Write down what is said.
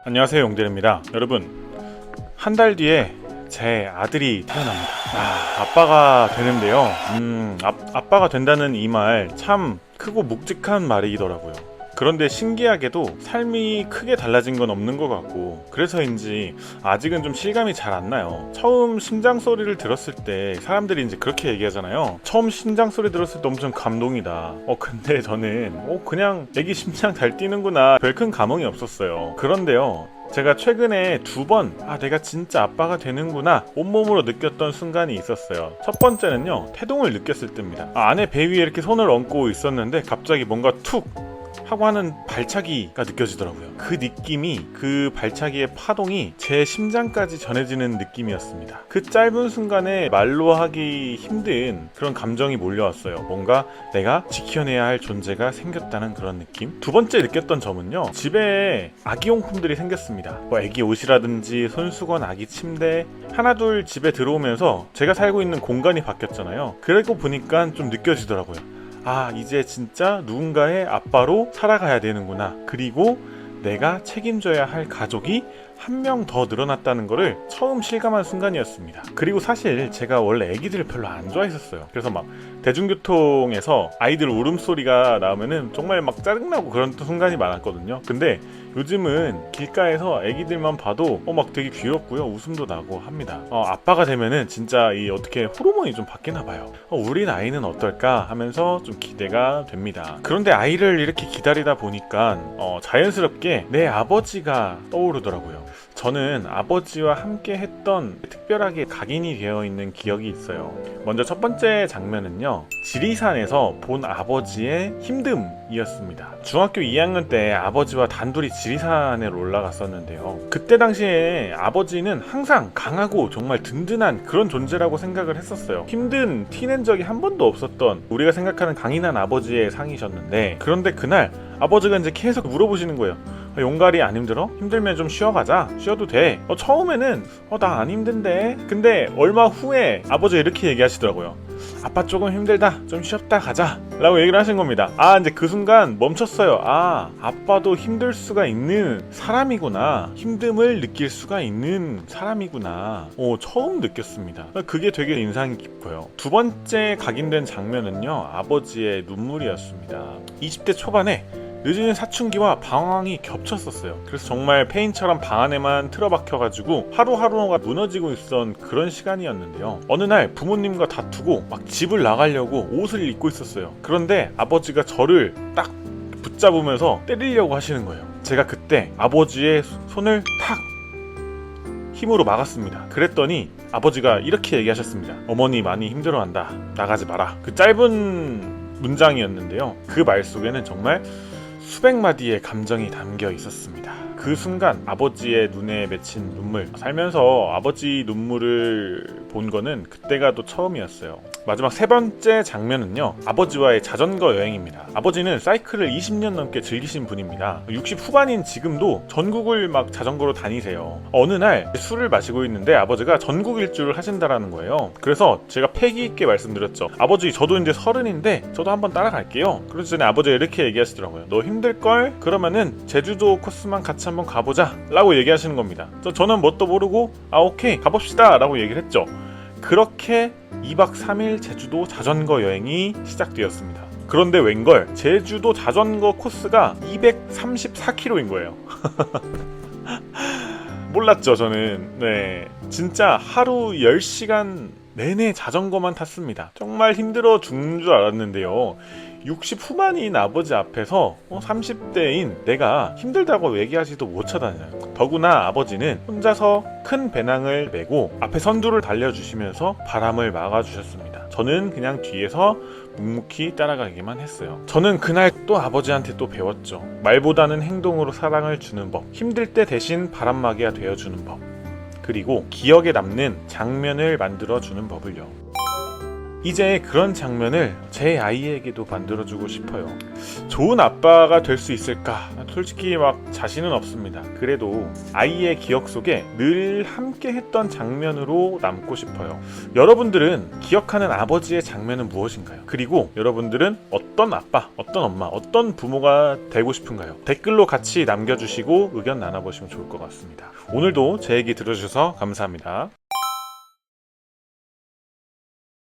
안녕하세요, 용대입니다. 여러분, 한 달 뒤에 제 아들이 태어납니다. 아빠가 되는데요. 아빠가 된다는 이 말 참 크고 묵직한 말이더라고요. 그런데 신기하게도 삶이 크게 달라진 건 없는 것 같고, 그래서인지 아직은 좀 실감이 잘 안 나요. 처음 심장 소리를 들었을 때 사람들이 이제 그렇게 얘기하잖아요. 처음 심장 소리 들었을 때 엄청 감동이다. 근데 저는 그냥 애기 심장 잘 뛰는구나, 별 큰 감흥이 없었어요. 그런데요, 제가 최근에 두 번 내가 진짜 아빠가 되는구나 온몸으로 느꼈던 순간이 있었어요. 첫 번째는요, 태동을 느꼈을 때입니다. 아내 배 위에 이렇게 손을 얹고 있었는데 갑자기 뭔가 툭 하고 하는 발차기가 느껴지더라고요. 그 느낌이, 그 발차기의 파동이 제 심장까지 전해지는 느낌이었습니다. 그 짧은 순간에 말로 하기 힘든 그런 감정이 몰려왔어요. 뭔가 내가 지켜내야 할 존재가 생겼다는 그런 느낌. 두 번째 느꼈던 점은요, 집에 아기용품들이 생겼습니다. 아기 옷이라든지 손수건, 아기 침대, 하나둘 집에 들어오면서 제가 살고 있는 공간이 바뀌었잖아요. 그러고 보니까 좀 느껴지더라고요. 이제 진짜 누군가의 아빠로 살아가야 되는구나. 그리고 내가 책임져야 할 가족이 한 명 더 늘어났다는 거를 처음 실감한 순간이었습니다. 그리고 사실 제가 원래 애기들을 별로 안 좋아했었어요. 그래서 막 대중교통에서 아이들 울음소리가 나오면은 정말 막 짜증나고 그런 순간이 많았거든요. 근데 요즘은 길가에서 애기들만 봐도 막 되게 귀엽고요, 웃음도 나고 합니다. 아빠가 되면은 진짜 이 어떻게 호르몬이 좀 바뀌나 봐요. 우리 나이는 어떨까 하면서 좀 기대가 됩니다. 그런데 아이를 이렇게 기다리다 보니까 자연스럽게 내 아버지가 떠오르더라고요. 저는 아버지와 함께 했던 특별하게 각인이 되어 있는 기억이 있어요. 먼저 첫 번째 장면은요, 지리산에서 본 아버지의 힘듦이었습니다. 중학교 2학년 때 아버지와 단둘이 지리산에 올라갔었는데요. 그때 당시에 아버지는 항상 강하고 정말 든든한 그런 존재라고 생각을 했었어요. 힘든 티낸 적이 한 번도 없었던, 우리가 생각하는 강인한 아버지의 상이셨는데, 그런데 그날 아버지가 이제 계속 물어보시는 거예요. 용가리 안 힘들어? 힘들면 좀 쉬어가자. 쉬어도 돼. 처음에는 나 안 힘든데. 근데 얼마 후에 아버지가 이렇게 얘기하시더라고요. 아빠 조금 힘들다. 좀 쉬었다 가자. 라고 얘기를 하신 겁니다. 이제 그 순간 멈췄어요. 아빠도 힘들 수가 있는 사람이구나. 힘듦을 느낄 수가 있는 사람이구나. 처음 느꼈습니다. 그게 되게 인상이 깊어요. 두 번째 각인된 장면은요, 아버지의 눈물이었습니다. 20대 초반에 늦은 사춘기와 방황이 겹쳤었어요. 그래서 정말 페인처럼 방 안에만 틀어박혀가지고 하루하루가 무너지고 있던 그런 시간이었는데요. 어느 날 부모님과 다투고 막 집을 나가려고 옷을 입고 있었어요. 그런데 아버지가 저를 딱 붙잡으면서 때리려고 하시는 거예요. 제가 그때 아버지의 손을 탁 힘으로 막았습니다. 그랬더니 아버지가 이렇게 얘기하셨습니다. 어머니 많이 힘들어한다. 나가지 마라. 그 짧은 문장이었는데요. 그 말 속에는 정말 수백 마디의 감정이 담겨 있었습니다. 그 순간 아버지의 눈에 맺힌 눈물, 살면서 아버지 눈물을 본 거는 그때가 또 처음이었어요. 마지막 세 번째 장면은요, 아버지와의 자전거 여행입니다. 아버지는 사이클을 20년 넘게 즐기신 분입니다. 60 후반인 지금도 전국을 막 자전거로 다니세요. 어느 날 술을 마시고 있는데 아버지가 전국 일주를 하신다라는 거예요. 그래서 제가 패기 있게 말씀드렸죠. 아버지, 저도 이제 30인데 저도 한번 따라갈게요. 그래서 전에 아버지가 이렇게 얘기하시더라고요. 너 힘들걸? 그러면은 제주도 코스만 같이 한번 가보자 라고 얘기하시는 겁니다. 저는 뭣도 모르고 오케이 가봅시다 라고 얘기를 했죠. 그렇게 2박 3일 제주도 자전거 여행이 시작되었습니다. 그런데 웬걸, 제주도 자전거 코스가 234km인 거예요. 몰랐죠, 저는. 네, 진짜 하루 10시간 내내 자전거만 탔습니다. 정말 힘들어 죽는 줄 알았는데요. 60 후반인 아버지 앞에서 30대인 내가 힘들다고 얘기하지도 못 쳐다녀요. 더구나 아버지는 혼자서 큰 배낭을 메고 앞에 선두를 달려주시면서 바람을 막아주셨습니다. 저는 그냥 뒤에서 묵묵히 따라가기만 했어요. 저는 그날 또 아버지한테 또 배웠죠. 말보다는 행동으로 사랑을 주는 법, 힘들 때 대신 바람막이가 되어주는 법, 그리고 기억에 남는 장면을 만들어주는 법을요. 이제 그런 장면을 제 아이에게도 만들어주고 싶어요. 좋은 아빠가 될 수 있을까? 솔직히 막 자신은 없습니다. 그래도 아이의 기억 속에 늘 함께 했던 장면으로 남고 싶어요. 여러분들은 기억하는 아버지의 장면은 무엇인가요? 그리고 여러분들은 어떤 아빠, 어떤 엄마, 어떤 부모가 되고 싶은가요? 댓글로 같이 남겨주시고 의견 나눠보시면 좋을 것 같습니다. 오늘도 제 얘기 들어주셔서 감사합니다.